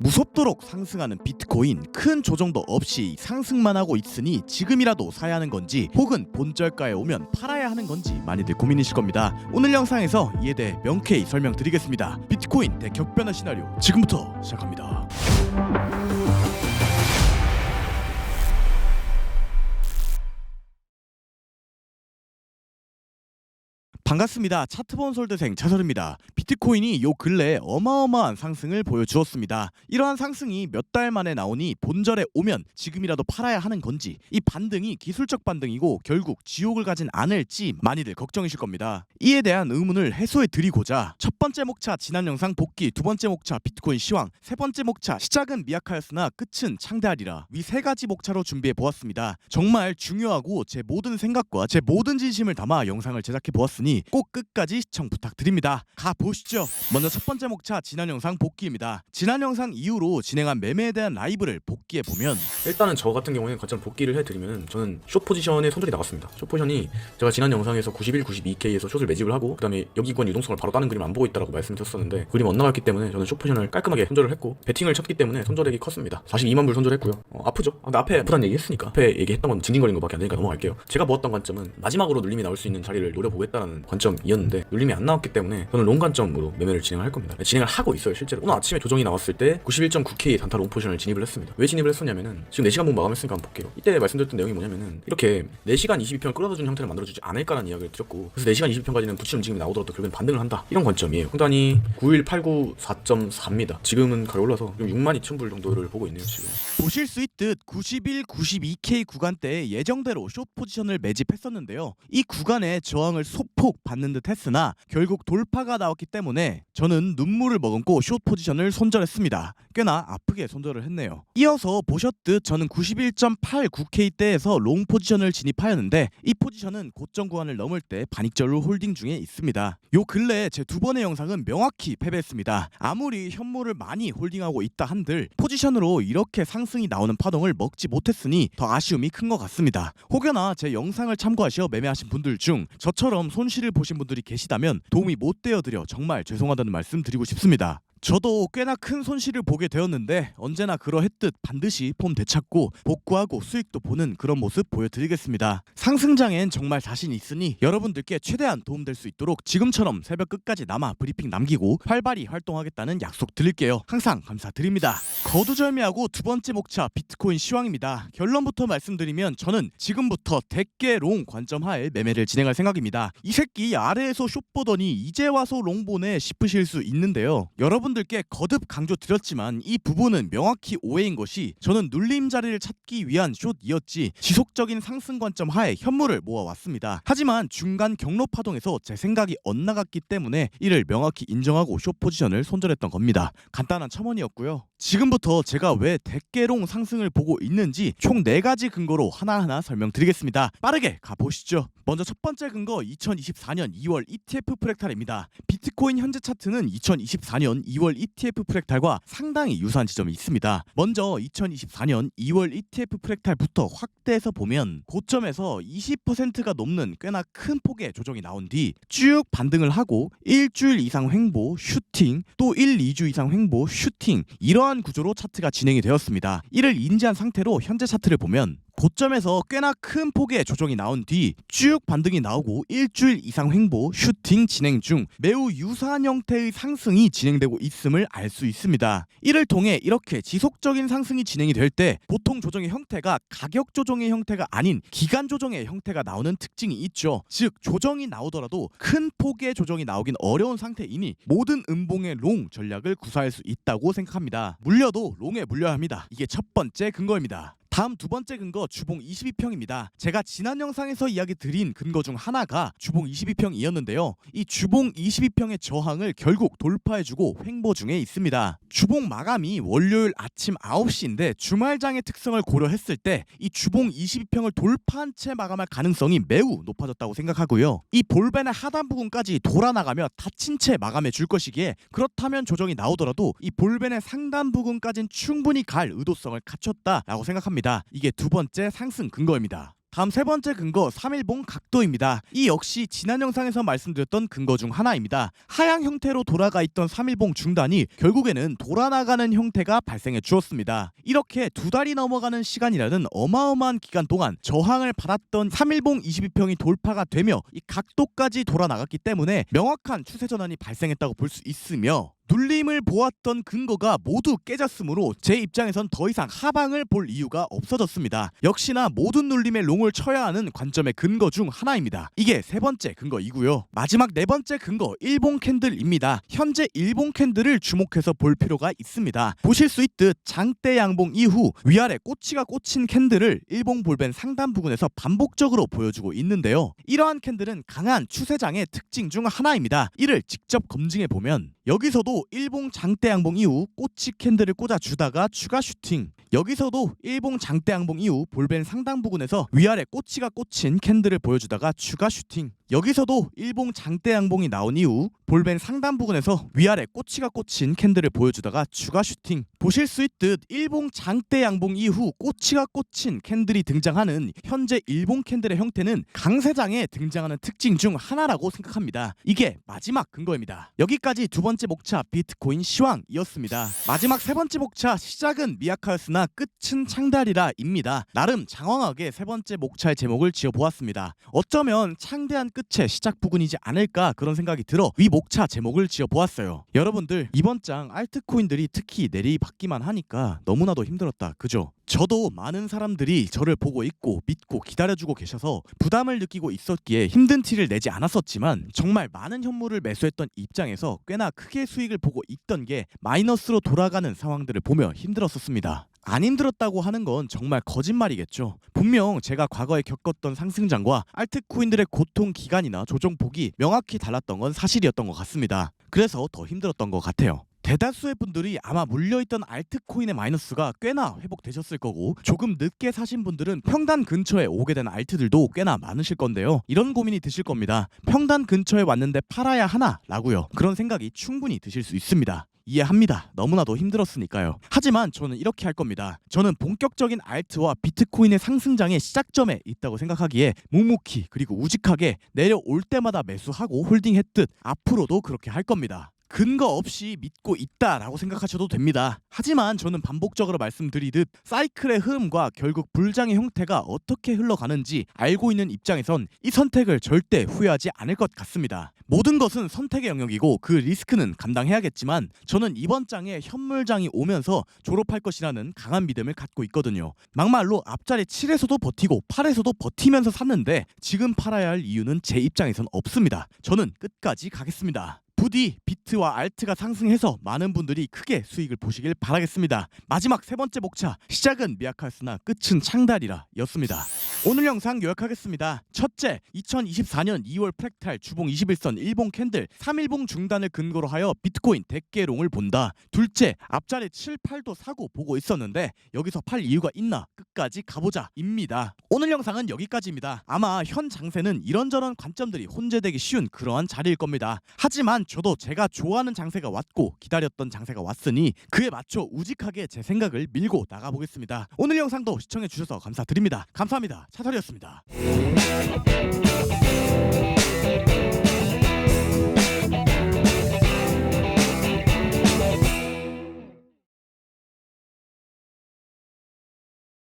무섭도록 상승하는 비트코인, 큰 조정도 없이 상승만 하고 있으니 지금이라도 사야 하는 건지 혹은 본저가에 오면 팔아야 하는 건지 많이들 고민이실 겁니다. 오늘 영상에서 이에 대해 명쾌히 설명드리겠습니다. 비트코인 대격변화 시나리오 지금부터 시작합니다. 반갑습니다. 차트본솔드생 차설입니다. 비트코인이 요 근래에 어마어마한 상승을 보여주었습니다. 이러한 상승이 몇 달 만에 나오니 본절에 오면 지금이라도 팔아야 하는 건지, 이 반등이 기술적 반등이고 결국 지옥을 가진 않을지 많이들 걱정이실 겁니다. 이에 대한 의문을 해소해 드리고자 첫 번째 목차 지난 영상 복귀, 두 번째 목차 비트코인 시황, 세 번째 목차 시작은 미약하였으나 끝은 창대하리라, 위 세 가지 목차로 준비해 보았습니다. 정말 중요하고 제 모든 생각과 제 모든 진심을 담아 영상을 제작해 보았으니 꼭 끝까지 시청 부탁드립니다. 가보시죠. 먼저 첫 번째 목차 지난 영상 복귀입니다. 지난 영상 이후로 진행한 매매에 대한 라이브를 복귀해 보면 일단은 저 같은 경우에 관점 복귀를 해드리면 저는 숏 포지션에 손절이 나왔습니다. 숏 포지션이 제가 지난 영상에서 91, 92K에서 숏을 매집을 하고 그 다음에 여기권 유동성을 바로 따는 그림 안 보고 있다고 말씀드렸었는데 그림 엇나갔기 때문에 저는 숏 포지션을 깔끔하게 손절을 했고 배팅을 쳤기 때문에 손절액이 컸습니다. 42만 불 손절했고요. 아프죠? 근데 앞에 아프다는 얘기 했으니까 앞에 얘기했던 건 징징거리는 것밖에 안 되니까 넘어갈게요. 제가 보았던 관점은 마지막으로 눌림이 나올 수 있는 자리를 노려보겠다는 관점이었는데 눌림이 안 나왔기 때문에 저는 롱 관점으로 매매를 진행할 겁니다. 진행을 하고 있어요. 실제로 오늘 아침에 조정이 나왔을 때 91.9K 단타 롱 포지션을 진입을 했습니다. 왜 진입을 했었냐면은 지금 4시간 봉 마감했으니까 한번 볼게요. 이때 말씀드렸던 내용이 뭐냐면은 이렇게 4시간 22평을 끌어다주는 형태를 만들어주지 않을까라는 이야기를 드렸고, 그래서 4시간 22평까지는 붙이는 움직임이 나오더라도 결국엔 반등을 한다, 이런 관점이에요. 상단이 9189 4.4입니다. 지금은 가려 올라서 62,000불 정도를 보고 있네요. 지금 보실 수 있듯 91, 92K 구간대에 예정대로 숏 포지션을 매집했었는데요. 이 구간에 저항을 소폭 받는 듯 했으나 결국 돌파가 나왔기 때문에 저는 눈물을 머금고 숏 포지션을 손절했습니다. 꽤나 아프게 손절을 했네요. 이어서 보셨듯 저는 91.89K대에서 롱 포지션을 진입하였는데 이 포지션은 고점 구간을 넘을 때 반익절로 홀딩 중에 있습니다. 요 근래에 제 두 번의 영상은 명확히 패배했습니다. 아무리 현물을 많이 홀딩하고 있다 한들 포지션으로 이렇게 상승이 나오는 파동을 먹지 못했으니 더 아쉬움이 큰 것 같습니다. 혹여나 제 영상을 참고하시어 매매하신 분들 중 저처럼 손실을 보신 분들이 계시다면 도움이 못 되어드려 정말 죄송하다는 말씀 드리고 싶습니다. 저도 꽤나 큰 손실을 보게 되었는데 언제나 그러했듯 반드시 폼 되찾고 복구하고 수익도 보는 그런 모습 보여드리겠습니다. 상승장엔 정말 자신 있으니 여러분들께 최대한 도움될 수 있도록 지금처럼 새벽 끝까지 남아 브리핑 남기고 활발히 활동하겠다는 약속 드릴게요. 항상 감사드립니다. 거두절미하고 두 번째 목차 비트코인 시황입니다. 결론부터 말씀드리면 저는 지금부터 대깨롱 관점 하에 매매를 진행할 생각입니다. 이 새끼 아래에서 숏 보더니 이제 와서 롱 보네 싶으실 수 있는데요. 여러분들께 거듭 강조드렸지만 이 부분은 명확히 오해인 것이, 저는 눌림 자리를 찾기 위한 숏이었지 지속적인 상승 관점 하에 현물을 모아왔습니다. 하지만 중간 경로 파동에서 제 생각이 엇나갔기 때문에 이를 명확히 인정하고 숏 포지션을 손절했던 겁니다. 간단한 첨언이었고요. 지금부터 제가 왜 대깨롱 상승을 보고 있는지 총 4가지 근거로 하나하나 설명드리겠습니다. 빠르게 가보시죠. 먼저 첫 번째 근거, 2024년 2월 ETF 프랙탈입니다. 비트코인 현재 차트는 2024년 2월 ETF 프랙탈과 상당히 유사한 지점이 있습니다. 먼저 2024년 2월 ETF 프랙탈부터 확대해서 보면 고점에서 20%가 넘는 꽤나 큰 폭의 조정이 나온 뒤 쭉 반등을 하고 일주일 이상 횡보, 슈팅, 또 1, 2주 이상 횡보, 슈팅, 이러한 구조로 차트가 진행이 되었습니다. 이를 인지한 상태로 현재 차트를 보면 고점에서 꽤나 큰 폭의 조정이 나온 뒤 쭉 반등이 나오고 일주일 이상 횡보, 슈팅 진행 중 매우 유사한 형태의 상승이 진행되고 있음을 알 수 있습니다. 이를 통해 이렇게 지속적인 상승이 진행이 될 때 보통 조정의 형태가 가격 조정의 형태가 아닌 기간 조정의 형태가 나오는 특징이 있죠. 즉 조정이 나오더라도 큰 폭의 조정이 나오긴 어려운 상태이니 모든 음봉의 롱 전략을 구사할 수 있다고 생각합니다. 물려도 롱에 물려야 합니다. 이게 첫 번째 근거입니다. 다음 두 번째 근거, 주봉 22평입니다. 제가 지난 영상에서 이야기 드린 근거 중 하나가 주봉 22평이었는데요. 이 주봉 22평의 저항을 결국 돌파해주고 횡보 중에 있습니다. 주봉 마감이 월요일 아침 9시인데 주말장의 특성을 고려했을 때 이 주봉 22평을 돌파한 채 마감할 가능성이 매우 높아졌다고 생각하고요. 이 볼벤의 하단 부분까지 돌아나가며 닫힌 채 마감해 줄 것이기에 그렇다면 조정이 나오더라도 이 볼벤의 상단 부분까지는 충분히 갈 의도성을 갖췄다라고 생각합니다. 이게 두 번째 상승 근거입니다. 다음 세 번째 근거 3일봉 각도입니다. 이 역시 지난 영상에서 말씀드렸던 근거 중 하나입니다. 하향 형태로 돌아가 있던 3일봉 중단이 결국에는 돌아나가는 형태가 발생해 주었습니다. 이렇게 두 달이 넘어가는 시간이라는 어마어마한 기간 동안 저항을 받았던 3일봉 22평이 돌파가 되며 이 각도까지 돌아나갔기 때문에 명확한 추세 전환이 발생했다고 볼 수 있으며 눌림을 보았던 근거가 모두 깨졌으므로 제 입장에선 더 이상 하방을 볼 이유가 없어졌습니다. 역시나 모든 눌림에 롱을 쳐야 하는 관점의 근거 중 하나입니다. 이게 세 번째 근거이고요. 마지막 네 번째 근거 일봉 캔들입니다. 현재 일봉 캔들을 주목해서 볼 필요가 있습니다. 보실 수 있듯 장대 양봉 이후 위아래 꼬치가 꽂힌 캔들을 일봉 볼벤 상단 부근에서 반복적으로 보여주고 있는데요. 이러한 캔들은 강한 추세장의 특징 중 하나입니다. 이를 직접 검증해 보면 여기서도 일봉 장대 양봉 이후 꼬치 캔들을 꽂아주다가 추가 슈팅, 여기서도 일봉 장대 양봉 이후 볼벤 상단 부근에서 위아래 꼬치가 꽂힌 캔들을 보여주다가 추가 슈팅, 여기서도 일봉 장대 양봉이 나온 이후 볼벤 상단 부근에서 위아래 꼬치가 꽂힌 캔들을 보여주다가 추가 슈팅. 보실 수 있듯 일봉 장대 양봉 이후 꼬치가 꽂힌 캔들이 등장하는 현재 일봉 캔들의 형태는 강세장에 등장하는 특징 중 하나라고 생각합니다. 이게 마지막 근거입니다. 여기까지 두 번째 목차 비트코인 시황이었습니다. 마지막 세 번째 목차 시작은 미약하였으나 끝은 창대하리라입니다. 나름 장황하게 세 번째 목차의 제목을 지어보았습니다. 어쩌면 창대한 끝의 시작 부근이지 않을까 그런 생각이 들어 위 목차 제목을 지어보았어요. 여러분들 이번 장 알트코인들이 특히 내리받기만 하니까 너무나도 힘들었다 그죠? 저도 많은 사람들이 저를 보고 있고 믿고 기다려주고 계셔서 부담을 느끼고 있었기에 힘든 티를 내지 않았었지만 정말 많은 현물을 매수했던 입장에서 꽤나 크게 수익을 보고 있던 게 마이너스로 돌아가는 상황들을 보며 힘들었었습니다. 안 힘들었다고 하는 건 정말 거짓말이겠죠. 분명 제가 과거에 겪었던 상승장과 알트코인들의 고통 기간이나 조정폭이 명확히 달랐던 건 사실이었던 것 같습니다. 그래서 더 힘들었던 것 같아요. 대다수의 분들이 아마 물려있던 알트코인의 마이너스가 꽤나 회복되셨을 거고 조금 늦게 사신 분들은 평단 근처에 오게 된 알트들도 꽤나 많으실 건데요. 이런 고민이 드실 겁니다. 평단 근처에 왔는데 팔아야 하나? 라고요. 그런 생각이 충분히 드실 수 있습니다. 이해합니다. 너무나도 힘들었으니까요. 하지만 저는 이렇게 할 겁니다. 저는 본격적인 알트와 비트코인의 상승장의 시작점에 있다고 생각하기에 묵묵히 그리고 우직하게 내려올 때마다 매수하고 홀딩했듯 앞으로도 그렇게 할 겁니다. 근거 없이 믿고 있다라고 생각하셔도 됩니다. 하지만 저는 반복적으로 말씀드리듯 사이클의 흐름과 결국 불장의 형태가 어떻게 흘러가는지 알고 있는 입장에선 이 선택을 절대 후회하지 않을 것 같습니다. 모든 것은 선택의 영역이고 그 리스크는 감당해야겠지만 저는 이번 장에 현물장이 오면서 졸업할 것이라는 강한 믿음을 갖고 있거든요. 막말로 앞자리 7에서도 버티고 8에서도 버티면서 샀는데 지금 팔아야 할 이유는 제 입장에선 없습니다. 저는 끝까지 가겠습니다. 부디 비트와 알트가 상승해서 많은 분들이 크게 수익을 보시길 바라겠습니다. 마지막 세 번째 목차 시작은 미약하였으나 끝은 창달이라 였습니다. 오늘 영상 요약하겠습니다. 첫째, 2024년 2월 프랙탈 주봉 21선 일봉 캔들 3일봉 중단을 근거로 하여 비트코인 대개롱을 본다. 둘째, 앞자리 7, 8도 사고 보고 있었는데 여기서 팔 이유가 있나? 끝까지 가보자 입니다. 오늘 영상은 여기까지입니다. 아마 현 장세는 이런저런 관점들이 혼재되기 쉬운 그러한 자리일 겁니다. 하지만 저도 제가 좋아하는 장세가 왔고 기다렸던 장세가 왔으니 그에 맞춰 우직하게 제 생각을 밀고 나가보겠습니다. 오늘 영상도 시청해주셔서 감사드립니다. 감사합니다. 차설이었습니다.